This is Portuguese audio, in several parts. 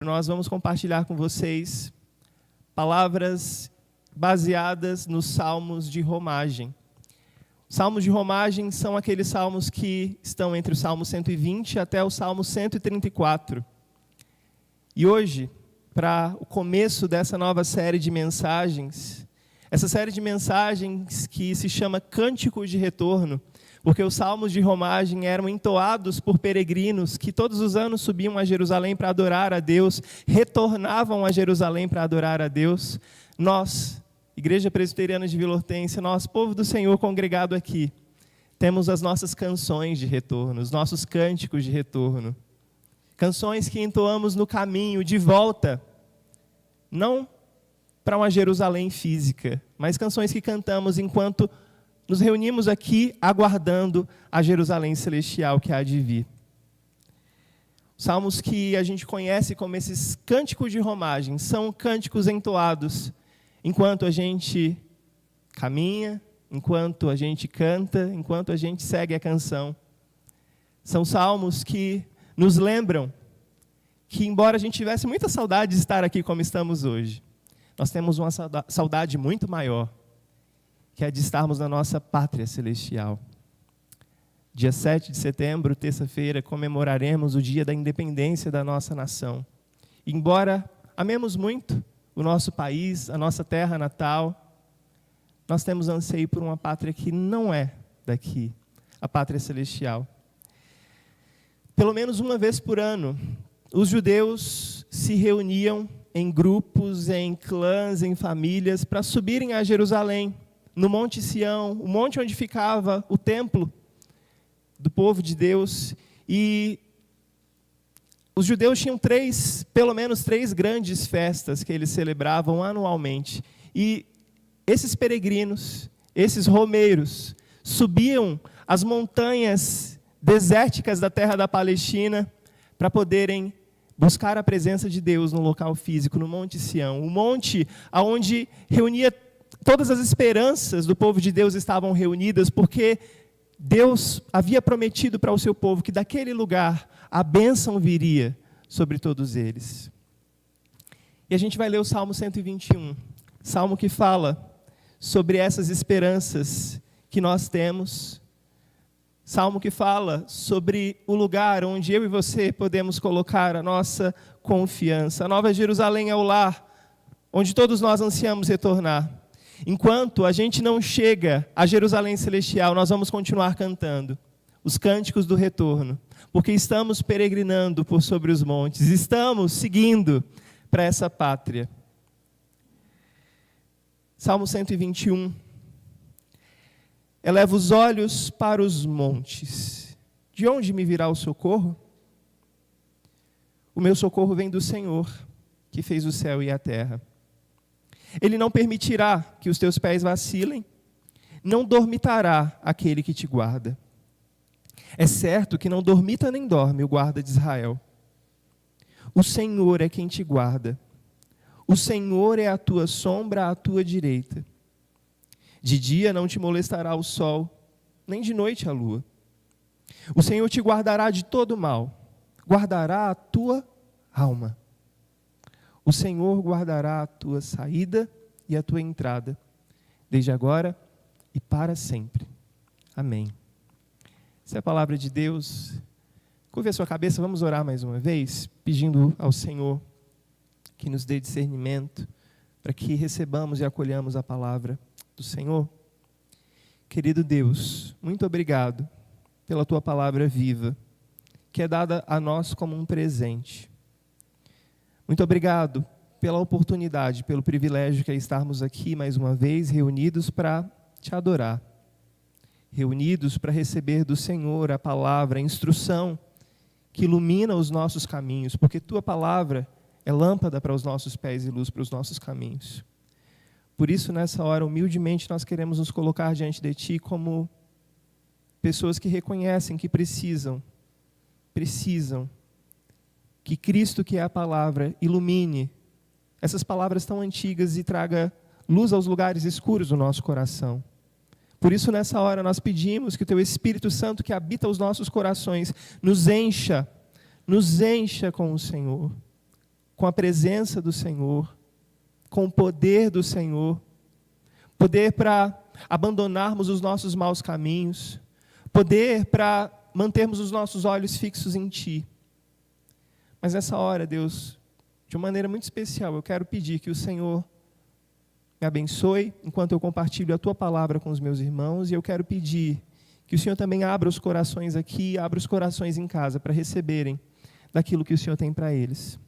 Nós vamos compartilhar com vocês palavras baseadas nos salmos de romagem. Salmos de romagem são aqueles salmos que estão entre o Salmo 120 até o Salmo 134. E hoje, para o começo dessa nova série de mensagens, essa série de mensagens que se chama Cânticos de Retorno, porque os salmos de romagem eram entoados por peregrinos que todos os anos subiam a Jerusalém para adorar a Deus, retornavam a Jerusalém para adorar a Deus. Nós, Igreja Presbiteriana de Vila Hortência, nós, povo do Senhor congregado aqui, temos as nossas canções de retorno, os nossos cânticos de retorno. Canções que entoamos no caminho de volta, não para uma Jerusalém física, mas canções que cantamos enquanto nos reunimos aqui aguardando a Jerusalém celestial que há de vir. Salmos que a gente conhece como esses cânticos de romagem, são cânticos entoados enquanto a gente caminha, enquanto a gente canta, enquanto a gente segue a canção. São salmos que nos lembram que, embora a gente tivesse muita saudade de estar aqui como estamos hoje, nós temos uma saudade muito maior, que é de estarmos na nossa pátria celestial. Dia 7 de setembro, terça-feira, comemoraremos o dia da independência da nossa nação. E, embora amemos muito o nosso país, a nossa terra natal, nós temos anseio por uma pátria que não é daqui, a pátria celestial. Pelo menos uma vez por ano, os judeus se reuniam em grupos, em clãs, em famílias, para subirem a Jerusalém, no Monte Sião, o monte onde ficava o templo do povo de Deus. E os judeus tinham pelo menos três grandes festas que eles celebravam anualmente. E esses peregrinos, esses romeiros, subiam as montanhas desérticas da terra da Palestina para poderem buscar a presença de Deus no local físico, no Monte Sião. O monte onde reunia todas as esperanças do povo de Deus estavam reunidas, porque Deus havia prometido para o seu povo que daquele lugar a bênção viria sobre todos eles. E a gente vai ler o Salmo 121, salmo que fala sobre essas esperanças que nós temos, salmo que fala sobre o lugar onde eu e você podemos colocar a nossa confiança. A Nova Jerusalém é o lar onde todos nós ansiamos retornar. Enquanto a gente não chega a Jerusalém celestial, nós vamos continuar cantando os cânticos do retorno, porque estamos peregrinando por sobre os montes, estamos seguindo para essa pátria. Salmo 121. Eleva os olhos para os montes. De onde me virá o socorro? O meu socorro vem do Senhor, que fez o céu e a terra. Ele não permitirá que os teus pés vacilem, não dormitará aquele que te guarda. É certo que não dormita nem dorme o guarda de Israel. O Senhor é quem te guarda. O Senhor é a tua sombra à tua direita. De dia não te molestará o sol, nem de noite a lua. O Senhor te guardará de todo mal, guardará a tua alma. O Senhor guardará a tua saída e a tua entrada, desde agora e para sempre. Amém. Essa é a palavra de Deus. Curve a sua cabeça, vamos orar mais uma vez, pedindo ao Senhor que nos dê discernimento, para que recebamos e acolhamos a palavra do Senhor. Querido Deus, muito obrigado pela tua palavra viva, que é dada a nós como um presente. Muito obrigado pela oportunidade, pelo privilégio que é estarmos aqui mais uma vez, reunidos para te adorar. Reunidos para receber do Senhor a palavra, a instrução que ilumina os nossos caminhos, porque tua palavra é lâmpada para os nossos pés e luz para os nossos caminhos. Por isso, nessa hora, humildemente, nós queremos nos colocar diante de ti como pessoas que reconhecem que precisam que Cristo, que é a palavra, ilumine essas palavras tão antigas e traga luz aos lugares escuros do nosso coração. Por isso, nessa hora, nós pedimos que o teu Espírito Santo, que habita os nossos corações, nos encha com o Senhor. com a presença do Senhor, com o poder do Senhor, poder para abandonarmos os nossos maus caminhos, poder para mantermos os nossos olhos fixos em Ti. Mas nessa hora, Deus, de uma maneira muito especial, eu quero pedir que o Senhor me abençoe enquanto eu compartilho a Tua palavra com os meus irmãos, e eu quero pedir que o Senhor também abra os corações aqui, abra os corações em casa para receberem daquilo que o Senhor tem para eles.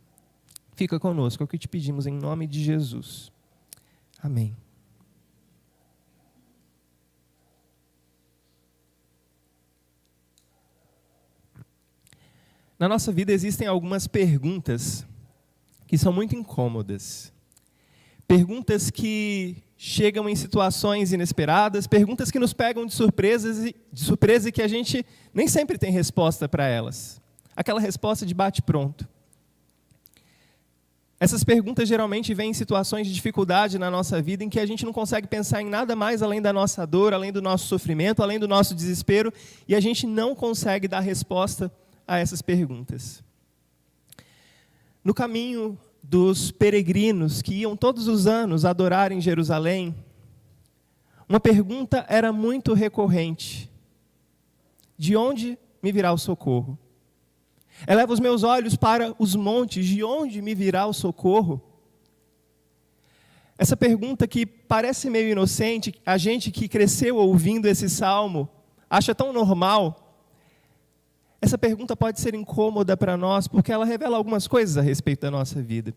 Fica conosco, é o que te pedimos em nome de Jesus. Amém. Na nossa vida existem algumas perguntas que são muito incômodas. Perguntas que chegam em situações inesperadas, perguntas que nos pegam de surpresa e que a gente nem sempre tem resposta para elas. Aquela resposta de bate-pronto. Essas perguntas geralmente vêm em situações de dificuldade na nossa vida em que a gente não consegue pensar em nada mais além da nossa dor, além do nosso sofrimento, além do nosso desespero, e a gente não consegue dar resposta a essas perguntas. No caminho dos peregrinos que iam todos os anos adorar em Jerusalém, uma pergunta era muito recorrente: de onde me virá o socorro? Eleva os meus olhos para os montes, de onde me virá o socorro? Essa pergunta que parece meio inocente, a gente que cresceu ouvindo esse salmo acha tão normal. Essa pergunta pode ser incômoda para nós, porque ela revela algumas coisas a respeito da nossa vida.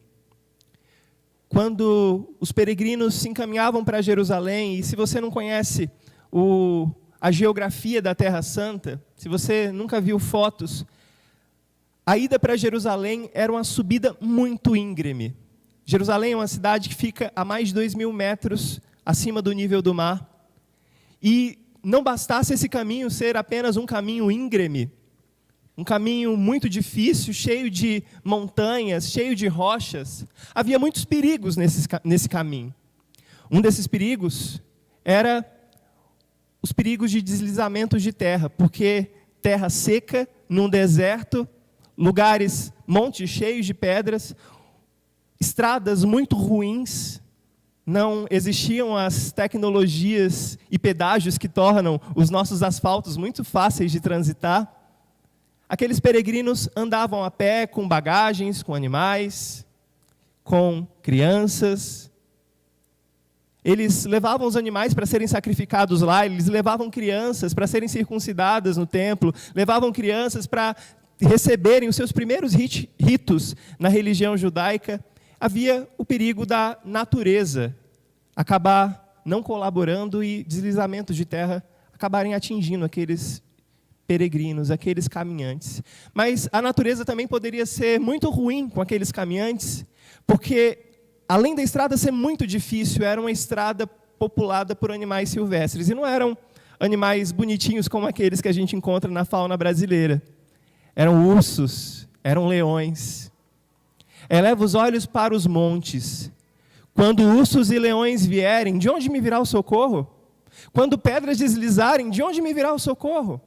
Quando os peregrinos se encaminhavam para Jerusalém, e se você não conhece a geografia da Terra Santa, se você nunca viu fotos, a ida para Jerusalém era uma subida muito íngreme. Jerusalém é uma cidade que fica a mais de 2.000 metros acima do nível do mar. E não bastasse esse caminho ser apenas um caminho íngreme, um caminho muito difícil, cheio de montanhas, cheio de rochas. Havia muitos perigos nesse caminho. Um desses perigos era os perigos de deslizamentos de terra, porque terra seca, num deserto, lugares, montes cheios de pedras, estradas muito ruins, não existiam as tecnologias e pedágios que tornam os nossos asfaltos muito fáceis de transitar. Aqueles peregrinos andavam a pé com bagagens, com animais, com crianças. Eles levavam os animais para serem sacrificados lá, eles levavam crianças para serem circuncidadas no templo, levavam crianças para receberem os seus primeiros ritos na religião judaica. Havia o perigo da natureza acabar não colaborando e deslizamentos de terra acabarem atingindo aqueles peregrinos, aqueles caminhantes. Mas a natureza também poderia ser muito ruim com aqueles caminhantes, porque além da estrada ser muito difícil, era uma estrada populada por animais silvestres, e não eram animais bonitinhos como aqueles que a gente encontra na fauna brasileira. Eram ursos, eram leões. Eleva os olhos para os montes. Quando ursos e leões vierem, de onde me virá o socorro? Quando pedras deslizarem, de onde me virá o socorro?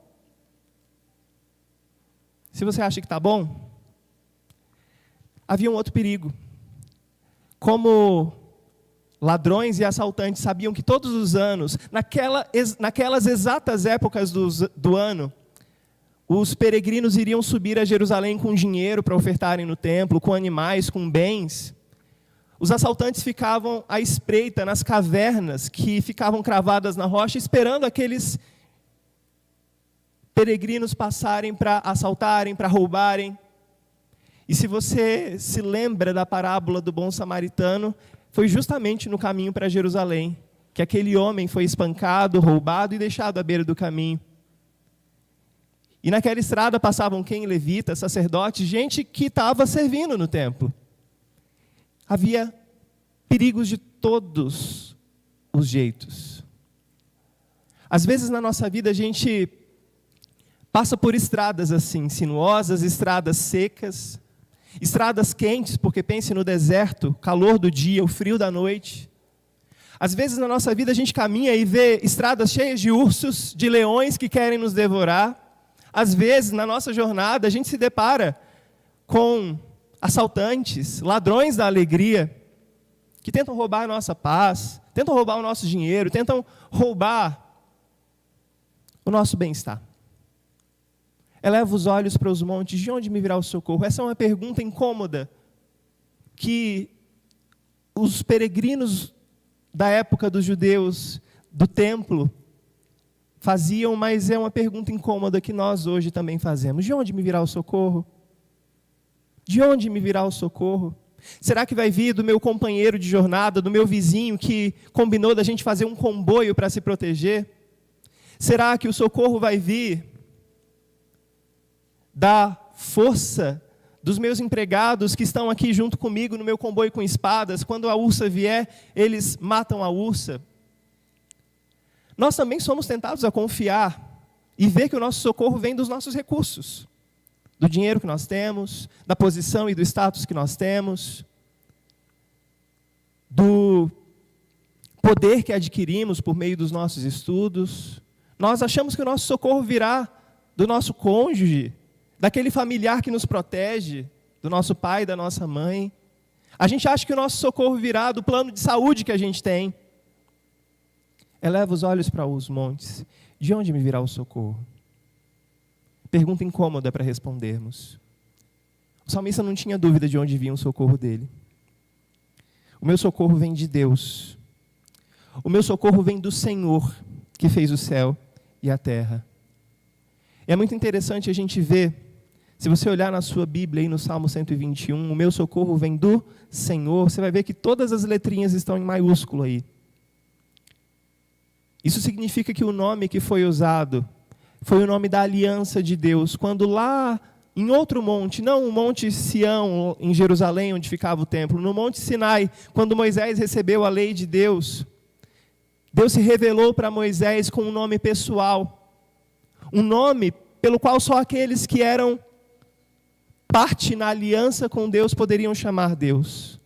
Se você acha que está bom, havia um outro perigo. Como ladrões e assaltantes sabiam que todos os anos, naquelas exatas épocas do ano, os peregrinos iriam subir a Jerusalém com dinheiro para ofertarem no templo, com animais, com bens. Os assaltantes ficavam à espreita nas cavernas que ficavam cravadas na rocha, esperando aqueles peregrinos passarem para assaltarem, para roubarem. E se você se lembra da parábola do bom samaritano, foi justamente no caminho para Jerusalém que aquele homem foi espancado, roubado e deixado à beira do caminho. E naquela estrada passavam quem? Levitas, sacerdotes, gente que estava servindo no templo. Havia perigos de todos os jeitos. Às vezes na nossa vida a gente passa por estradas assim, sinuosas, estradas secas, estradas quentes, porque pense no deserto, calor do dia, o frio da noite. Às vezes na nossa vida a gente caminha e vê estradas cheias de ursos, de leões que querem nos devorar. Às vezes na nossa jornada a gente se depara com assaltantes, ladrões da alegria, que tentam roubar a nossa paz, tentam roubar o nosso dinheiro, tentam roubar o nosso bem-estar. Eleva os olhos para os montes, de onde me virá o socorro? Essa é uma pergunta incômoda que os peregrinos da época dos judeus, do templo, faziam, mas é uma pergunta incômoda que nós hoje também fazemos. De onde me virá o socorro? De onde me virá o socorro? Será que vai vir do meu companheiro de jornada, do meu vizinho que combinou da gente fazer um comboio para se proteger? Será que o socorro vai vir da força dos meus empregados que estão aqui junto comigo no meu comboio com espadas? Quando a ursa vier, eles matam a ursa. Nós também somos tentados a confiar e ver que o nosso socorro vem dos nossos recursos, do dinheiro que nós temos, da posição e do status que nós temos, do poder que adquirimos por meio dos nossos estudos. Nós achamos que o nosso socorro virá do nosso cônjuge, daquele familiar que nos protege, do nosso pai, da nossa mãe. A gente acha que o nosso socorro virá do plano de saúde que a gente tem. Eleva os olhos para os montes. De onde me virá o socorro? Pergunta incômoda para respondermos. O salmista não tinha dúvida de onde vinha o socorro dele. O meu socorro vem de Deus. O meu socorro vem do Senhor, que fez o céu e a terra. É muito interessante a gente ver, se você olhar na sua Bíblia, aí no Salmo 121, o meu socorro vem do Senhor, você vai ver que todas as letrinhas estão em maiúsculo aí. Isso significa que o nome que foi usado foi o nome da aliança de Deus, quando lá em outro monte, não o Monte Sião, em Jerusalém, onde ficava o templo, no Monte Sinai, quando Moisés recebeu a lei de Deus, Deus se revelou para Moisés com um nome pessoal, um nome pelo qual só aqueles que eram parte na aliança com Deus poderiam chamar Deus.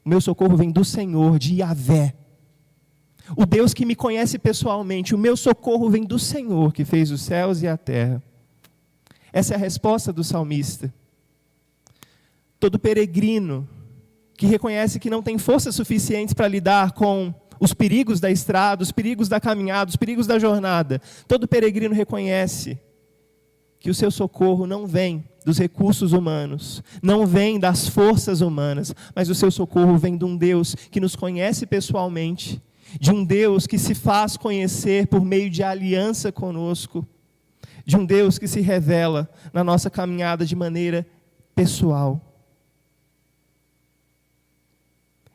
O meu socorro vem do Senhor, de Yahvé. O Deus que me conhece pessoalmente, o meu socorro vem do Senhor, que fez os céus e a terra. Essa é a resposta do salmista. Todo peregrino que reconhece que não tem forças suficientes para lidar com os perigos da estrada, os perigos da caminhada, os perigos da jornada, todo peregrino reconhece que o seu socorro não vem dos recursos humanos, não vem das forças humanas, mas o seu socorro vem de um Deus que nos conhece pessoalmente, de um Deus que se faz conhecer por meio de aliança conosco, de um Deus que se revela na nossa caminhada de maneira pessoal.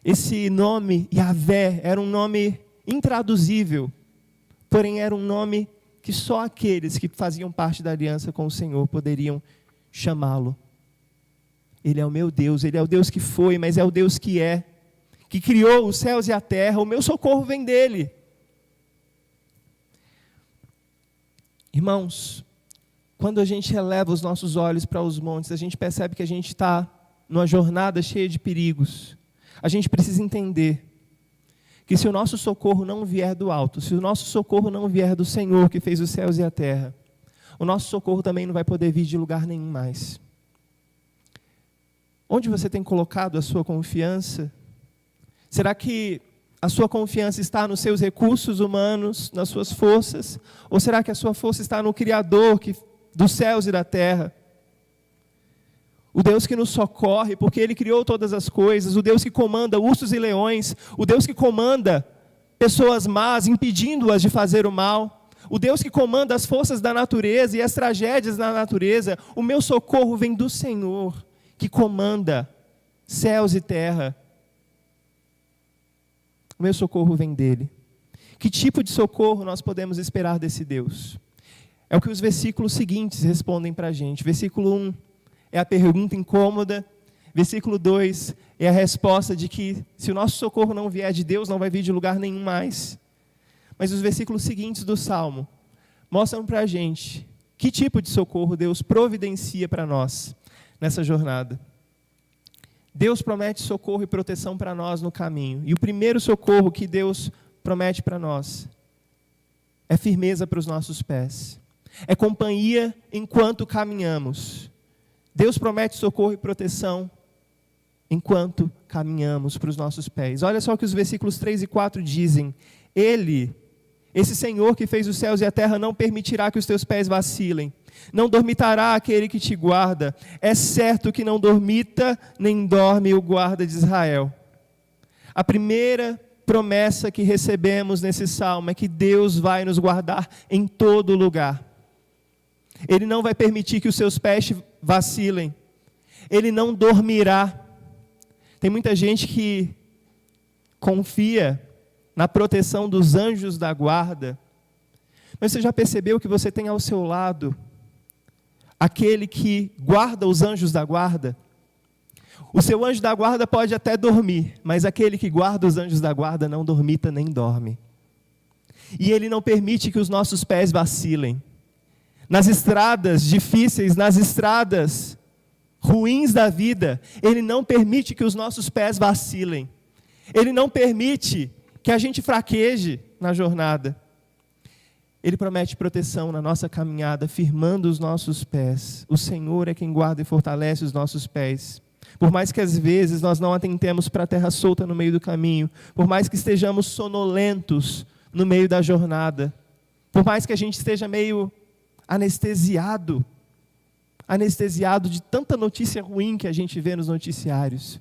Esse nome, Yahvé, era um nome intraduzível, porém era um nome que só aqueles que faziam parte da aliança com o Senhor poderiam chamá-lo. Ele é o meu Deus, Ele é o Deus que foi, mas é o Deus que criou os céus e a terra. O meu socorro vem dEle. Irmãos, quando a gente eleva os nossos olhos para os montes, a gente percebe que a gente está numa jornada cheia de perigos. A gente precisa entender que se o nosso socorro não vier do alto, se o nosso socorro não vier do Senhor que fez os céus e a terra, o nosso socorro também não vai poder vir de lugar nenhum mais. Onde você tem colocado a sua confiança? Será que a sua confiança está nos seus recursos humanos, nas suas forças? Ou será que a sua força está no Criador dos céus e da terra? O Deus que nos socorre, porque Ele criou todas as coisas, o Deus que comanda ursos e leões, o Deus que comanda pessoas más, impedindo-as de fazer o mal, o Deus que comanda as forças da natureza e as tragédias da natureza. O meu socorro vem do Senhor, que comanda céus e terra. O meu socorro vem dEle. Que tipo de socorro nós podemos esperar desse Deus? É o que os versículos seguintes respondem para a gente. Versículo 1 é a pergunta incômoda. Versículo 2 é a resposta de que se o nosso socorro não vier de Deus, não vai vir de lugar nenhum mais. Mas os versículos seguintes do Salmo mostram para a gente que tipo de socorro Deus providencia para nós nessa jornada. Deus promete socorro e proteção para nós no caminho. E o primeiro socorro que Deus promete para nós é firmeza para os nossos pés. É companhia enquanto caminhamos. Deus promete socorro e proteção enquanto caminhamos para os nossos pés. Olha só o que os versículos 3 e 4 dizem. Ele, esse Senhor que fez os céus e a terra, não permitirá que os teus pés vacilem. Não dormitará aquele que te guarda. É certo que não dormita nem dorme o guarda de Israel. A primeira promessa que recebemos nesse salmo é que Deus vai nos guardar em todo lugar. Ele não vai permitir que os seus pés vacilem. Ele não dormirá. Tem muita gente que confia na proteção dos anjos da guarda. Mas você já percebeu que você tem ao seu lado aquele que guarda os anjos da guarda? O seu anjo da guarda pode até dormir, mas aquele que guarda os anjos da guarda não dormita nem dorme. E ele não permite que os nossos pés vacilem. Nas estradas difíceis, nas estradas ruins da vida, Ele não permite que os nossos pés vacilem. Ele não permite que a gente fraqueje na jornada. Ele promete proteção na nossa caminhada, firmando os nossos pés. O Senhor é quem guarda e fortalece os nossos pés. Por mais que às vezes nós não atentemos para a terra solta no meio do caminho, por mais que estejamos sonolentos no meio da jornada, por mais que a gente esteja meio anestesiado de tanta notícia ruim que a gente vê nos noticiários,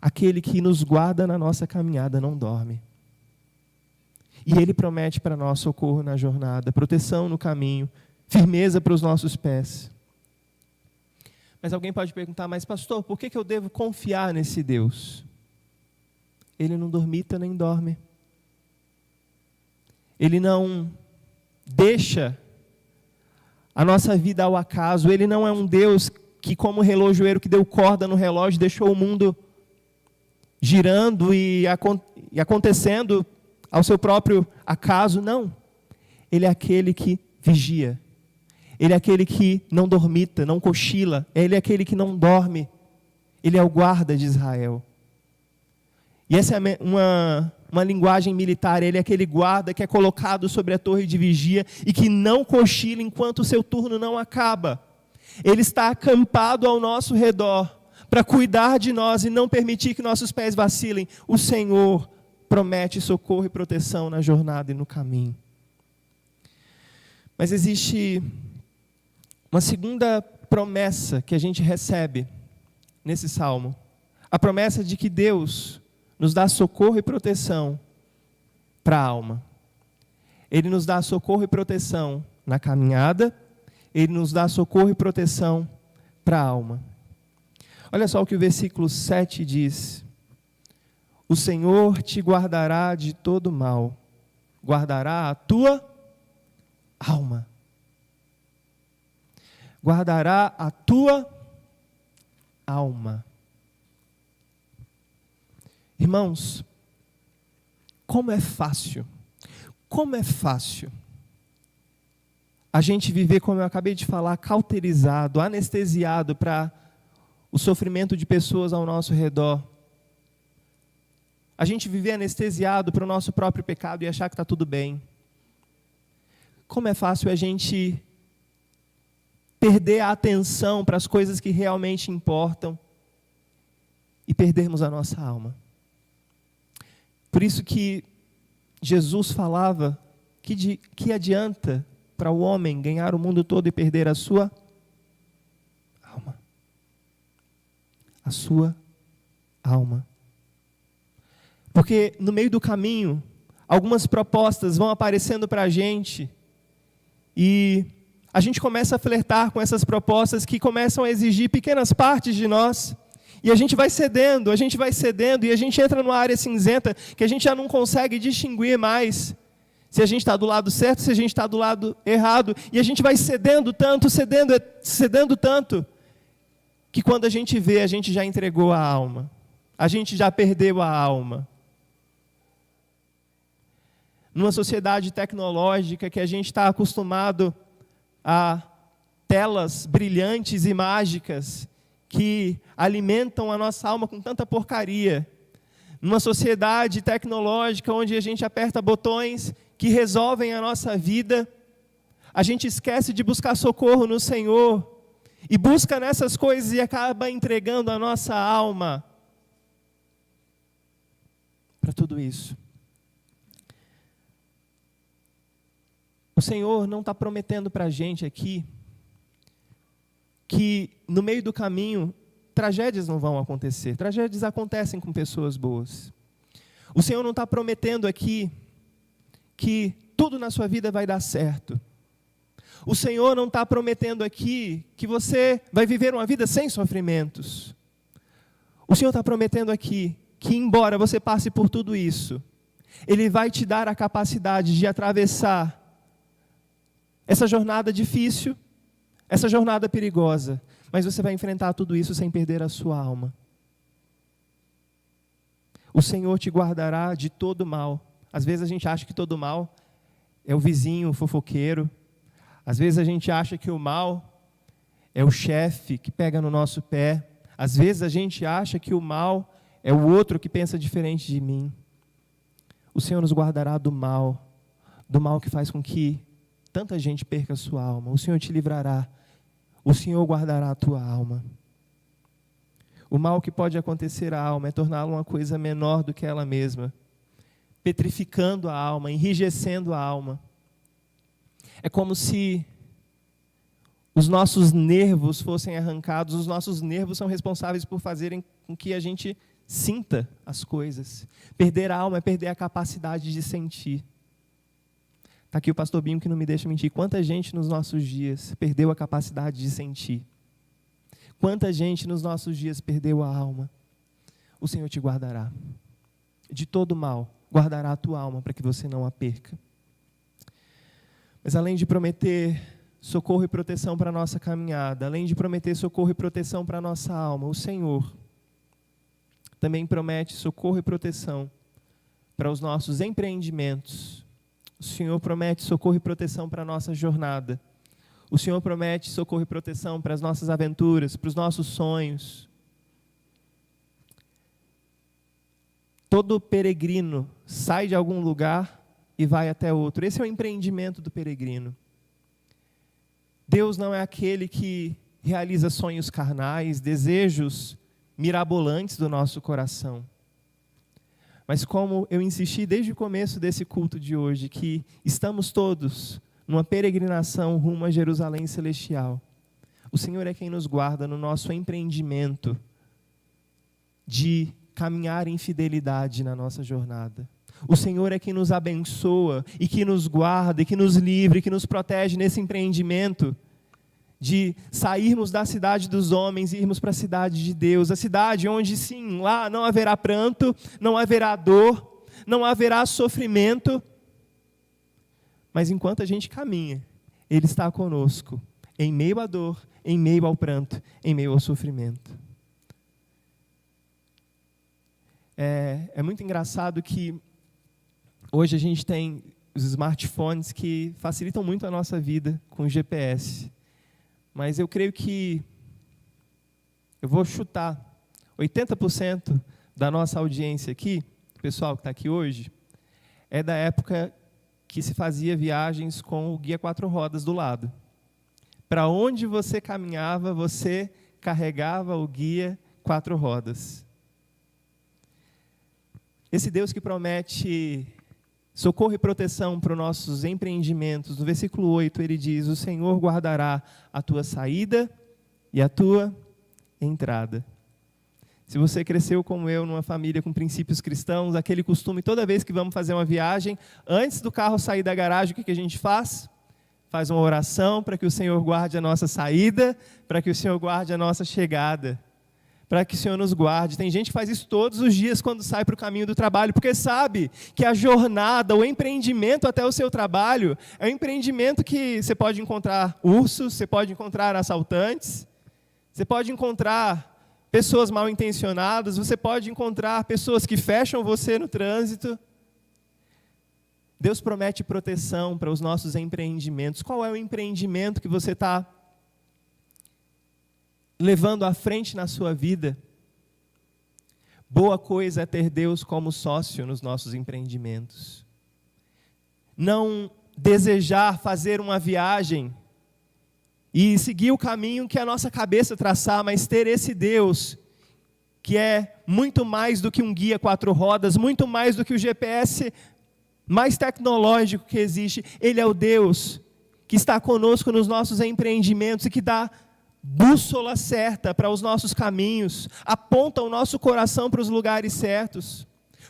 aquele que nos guarda na nossa caminhada não dorme. E Ele promete para nós socorro na jornada, proteção no caminho, firmeza para os nossos pés. Mas alguém pode perguntar, mas pastor, por que eu devo confiar nesse Deus? Ele não dormita nem dorme. Ele não deixa a nossa vida ao acaso. Ele não é um Deus que, como relojoeiro que deu corda no relógio, deixou o mundo girando e acontecendo ao seu próprio acaso. Não. Ele é aquele que vigia. Ele é aquele que não dormita, não cochila. Ele é aquele que não dorme. Ele é o guarda de Israel. E essa é uma linguagem militar. Ele é aquele guarda que é colocado sobre a torre de vigia e que não cochila enquanto o seu turno não acaba. Ele está acampado ao nosso redor para cuidar de nós e não permitir que nossos pés vacilem. O Senhor promete socorro e proteção na jornada e no caminho. Mas existe uma segunda promessa que a gente recebe nesse salmo. A promessa de que Deus nos dá socorro e proteção para a alma. Ele nos dá socorro e proteção na caminhada. Ele nos dá socorro e proteção para a alma. Olha só o que o versículo 7 diz. O Senhor te guardará de todo mal. Guardará a tua alma. Guardará a tua alma. Irmãos, como é fácil a gente viver, como eu acabei de falar, cauterizado, anestesiado para o sofrimento de pessoas ao nosso redor. A gente viver anestesiado para o nosso próprio pecado e achar que está tudo bem. Como é fácil a gente perder a atenção para as coisas que realmente importam e perdermos a nossa alma. Por isso que Jesus falava que adianta para o homem ganhar o mundo todo e perder a sua alma. A sua alma. Porque no meio do caminho, algumas propostas vão aparecendo para a gente e a gente começa a flertar com essas propostas que começam a exigir pequenas partes de nós. E a gente vai cedendo, e a gente entra numa área cinzenta que a gente já não consegue distinguir mais se a gente está do lado certo, se a gente está do lado errado. E a gente vai cedendo tanto, que quando a gente vê, a gente já entregou a alma. A gente já perdeu a alma. Numa sociedade tecnológica que a gente está acostumado a telas brilhantes e mágicas que alimentam a nossa alma com tanta porcaria. Numa sociedade tecnológica onde a gente aperta botões que resolvem a nossa vida, a gente esquece de buscar socorro no Senhor. e busca nessas coisas e acaba entregando a nossa alma para tudo isso. O Senhor não está prometendo para a gente aqui que no meio do caminho tragédias não vão acontecer. Tragédias acontecem com pessoas boas. O Senhor não está prometendo aqui que tudo na sua vida vai dar certo. O Senhor não está prometendo aqui que você vai viver uma vida sem sofrimentos. O Senhor está prometendo aqui que, embora você passe por tudo isso, Ele vai te dar a capacidade de atravessar essa jornada difícil, essa jornada perigosa, mas você vai enfrentar tudo isso sem perder a sua alma. O Senhor te guardará de todo mal. Às vezes a gente acha que todo mal é o vizinho, o fofoqueiro. Às vezes a gente acha que o mal é o chefe que pega no nosso pé. Às vezes a gente acha que o mal é o outro que pensa diferente de mim. O Senhor nos guardará do mal que faz com que tanta gente perca a sua alma. O Senhor te livrará. O Senhor guardará a tua alma. O mal que pode acontecer à alma é torná-la uma coisa menor do que ela mesma, petrificando a alma, enrijecendo a alma. É como se os nossos nervos fossem arrancados. Os nossos nervos são responsáveis por fazerem com que a gente sinta as coisas. Perder a alma é perder a capacidade de sentir. Está aqui o pastor Binho que não me deixa mentir. Quanta gente nos nossos dias perdeu a capacidade de sentir. Quanta gente nos nossos dias perdeu a alma. O Senhor te guardará. De todo mal, guardará a tua alma para que você não a perca. Mas além de prometer socorro e proteção para a nossa caminhada, além de prometer socorro e proteção para a nossa alma, o Senhor também promete socorro e proteção para os nossos empreendimentos. O Senhor promete socorro e proteção para a nossa jornada. O Senhor promete socorro e proteção para as nossas aventuras, para os nossos sonhos. Todo peregrino sai de algum lugar e vai até outro. Esse é o empreendimento do peregrino. Deus não é aquele que realiza sonhos carnais, desejos mirabolantes do nosso coração. Mas como eu insisti desde o começo desse culto de hoje, que estamos todos numa peregrinação rumo a Jerusalém celestial. O Senhor é quem nos guarda no nosso empreendimento de caminhar em fidelidade na nossa jornada. O Senhor é quem nos abençoa e que nos guarda, e que nos livra, e que nos protege nesse empreendimento de sairmos da cidade dos homens e irmos para a cidade de Deus. A cidade onde, sim, lá não haverá pranto, não haverá dor, não haverá sofrimento. Mas enquanto a gente caminha, Ele está conosco, em meio à dor, em meio ao pranto, em meio ao sofrimento. É muito engraçado que hoje a gente tem os smartphones que facilitam muito a nossa vida com o GPS. Mas eu creio que, eu vou chutar, 80% da nossa audiência aqui, o pessoal que está aqui hoje, é da época que se fazia viagens com o guia 4 rodas do lado. Para onde você caminhava, você carregava o guia 4 rodas. Esse Deus que promete socorro e proteção para os nossos empreendimentos, no versículo 8 ele diz: o Senhor guardará a tua saída e a tua entrada. Se você cresceu como eu, numa família com princípios cristãos, aquele costume, toda vez que vamos fazer uma viagem, antes do carro sair da garagem, o que a gente faz? Faz uma oração para que o Senhor guarde a nossa saída, para que o Senhor guarde a nossa chegada, para que o Senhor nos guarde. Tem gente que faz isso todos os dias quando sai para o caminho do trabalho, porque sabe que a jornada, o empreendimento até o seu trabalho, é um empreendimento que você pode encontrar ursos, você pode encontrar assaltantes, você pode encontrar pessoas mal intencionadas, você pode encontrar pessoas que fecham você no trânsito. Deus promete proteção para os nossos empreendimentos. Qual é o empreendimento que você está levando à frente na sua vida? Boa coisa é ter Deus como sócio nos nossos empreendimentos. Não desejar fazer uma viagem e seguir o caminho que a nossa cabeça traçar, mas ter esse Deus que é muito mais do que um guia 4 rodas, muito mais do que o GPS mais tecnológico que existe. Ele é o Deus que está conosco nos nossos empreendimentos e que dá bússola certa para os nossos caminhos, aponta o nosso coração para os lugares certos,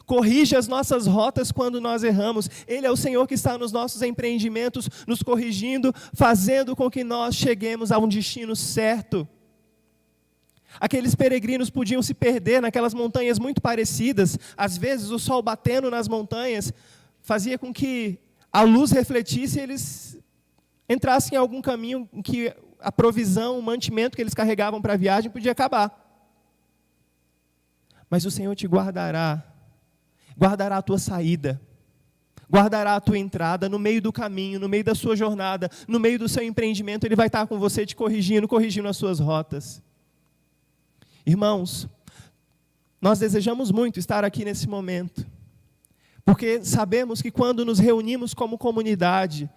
corrige as nossas rotas quando nós erramos. Ele é o Senhor que está nos nossos empreendimentos, nos corrigindo, fazendo com que nós cheguemos a um destino certo. Aqueles peregrinos podiam se perder naquelas montanhas muito parecidas. Às vezes o sol batendo nas montanhas fazia com que a luz refletisse e eles entrassem em algum caminho em que a provisão, o mantimento que eles carregavam para a viagem podia acabar. Mas o Senhor te guardará a tua saída, guardará a tua entrada no meio do caminho, no meio da sua jornada, no meio do seu empreendimento. Ele vai estar com você te corrigindo as suas rotas. Irmãos, nós desejamos muito estar aqui nesse momento, porque sabemos que quando nos reunimos como comunidade,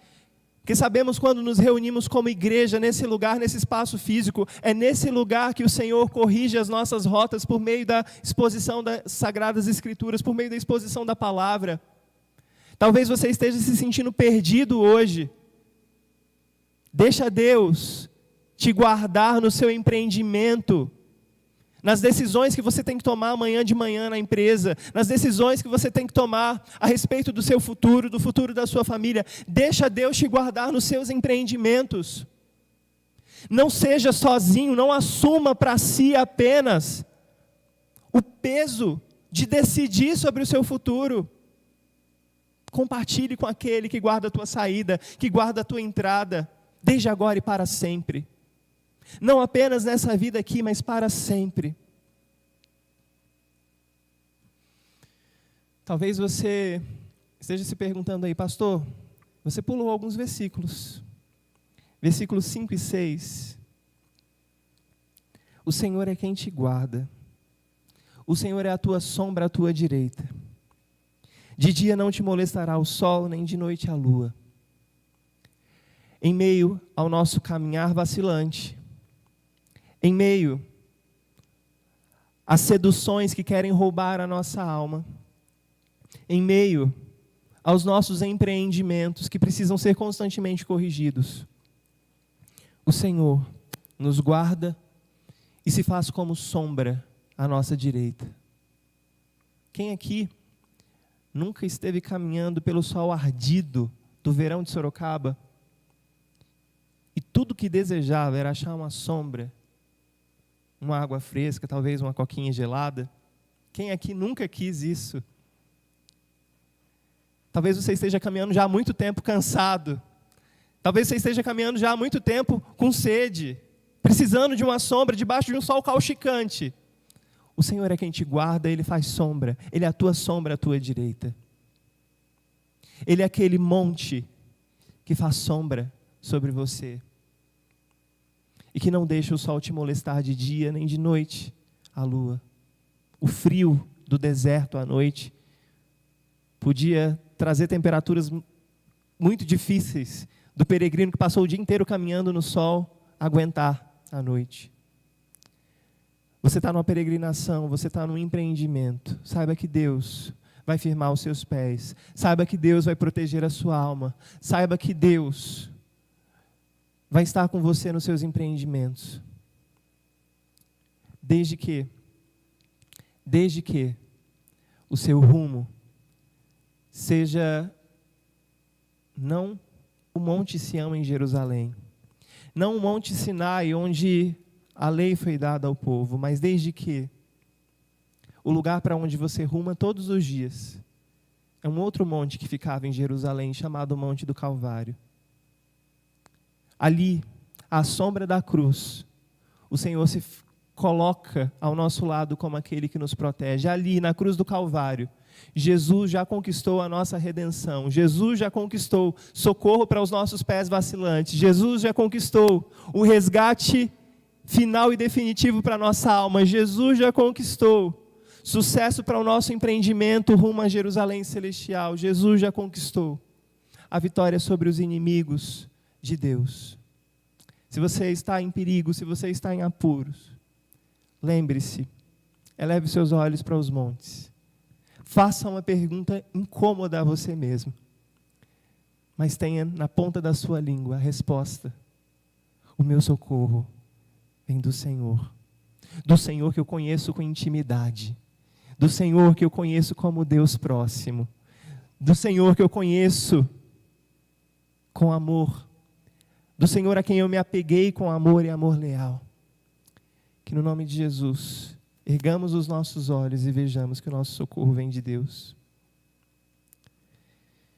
porque sabemos quando nos reunimos como igreja, nesse lugar, nesse espaço físico, é nesse lugar que o Senhor corrige as nossas rotas por meio da exposição das Sagradas Escrituras, por meio da exposição da palavra. Talvez você esteja se sentindo perdido hoje. Deixa Deus te guardar no seu empreendimento, nas decisões que você tem que tomar amanhã de manhã na empresa, nas decisões que você tem que tomar a respeito do seu futuro, do futuro da sua família. Deixa Deus te guardar nos seus empreendimentos. Não seja sozinho, não assuma para si apenas o peso de decidir sobre o seu futuro. Compartilhe com aquele que guarda a tua saída, que guarda a tua entrada, desde agora e para sempre. Não apenas nessa vida aqui, mas para sempre. Talvez você esteja se perguntando aí, pastor, você pulou alguns versículos. Versículos 5 e 6. O Senhor é quem te guarda. O Senhor é a tua sombra à tua direita. De dia não te molestará o sol, nem de noite a lua. Em meio ao nosso caminhar vacilante, em meio às seduções que querem roubar a nossa alma, em meio aos nossos empreendimentos que precisam ser constantemente corrigidos, o Senhor nos guarda e se faz como sombra à nossa direita. Quem aqui nunca esteve caminhando pelo sol ardido do verão de Sorocaba e tudo que desejava era achar uma sombra, uma água fresca, talvez uma coquinha gelada? Quem aqui nunca quis isso? Talvez você esteja caminhando já há muito tempo cansado. Talvez você esteja caminhando já há muito tempo com sede, precisando de uma sombra, debaixo de um sol causticante. O Senhor é quem te guarda, Ele faz sombra. Ele é a tua sombra à tua direita. Ele é aquele monte que faz sombra sobre você e que não deixa o sol te molestar de dia nem de noite, a lua. O frio do deserto à noite podia trazer temperaturas muito difíceis do peregrino que passou o dia inteiro caminhando no sol, aguentar à noite. Você está numa peregrinação, você está num empreendimento. Saiba que Deus vai firmar os seus pés. Saiba que Deus vai proteger a sua alma. Saiba que Deus vai estar com você nos seus empreendimentos. Desde que o seu rumo seja não o Monte Sião em Jerusalém, não o Monte Sinai onde a lei foi dada ao povo, mas desde que o lugar para onde você ruma todos os dias é um outro monte que ficava em Jerusalém, chamado Monte do Calvário. Ali, à sombra da cruz, o Senhor se coloca ao nosso lado como aquele que nos protege. Ali, na cruz do Calvário, Jesus já conquistou a nossa redenção. Jesus já conquistou socorro para os nossos pés vacilantes. Jesus já conquistou o resgate final e definitivo para a nossa alma. Jesus já conquistou sucesso para o nosso empreendimento rumo a Jerusalém celestial. Jesus já conquistou a vitória sobre os inimigos de Deus. Se você está em perigo, se você está em apuros, lembre-se, eleve seus olhos para os montes. Faça uma pergunta incômoda a você mesmo, mas tenha na ponta da sua língua a resposta. O meu socorro vem do Senhor que eu conheço com intimidade, do Senhor que eu conheço como Deus próximo, do Senhor que eu conheço com amor, do Senhor a quem eu me apeguei com amor e amor leal. Que no nome de Jesus, ergamos os nossos olhos e vejamos que o nosso socorro vem de Deus.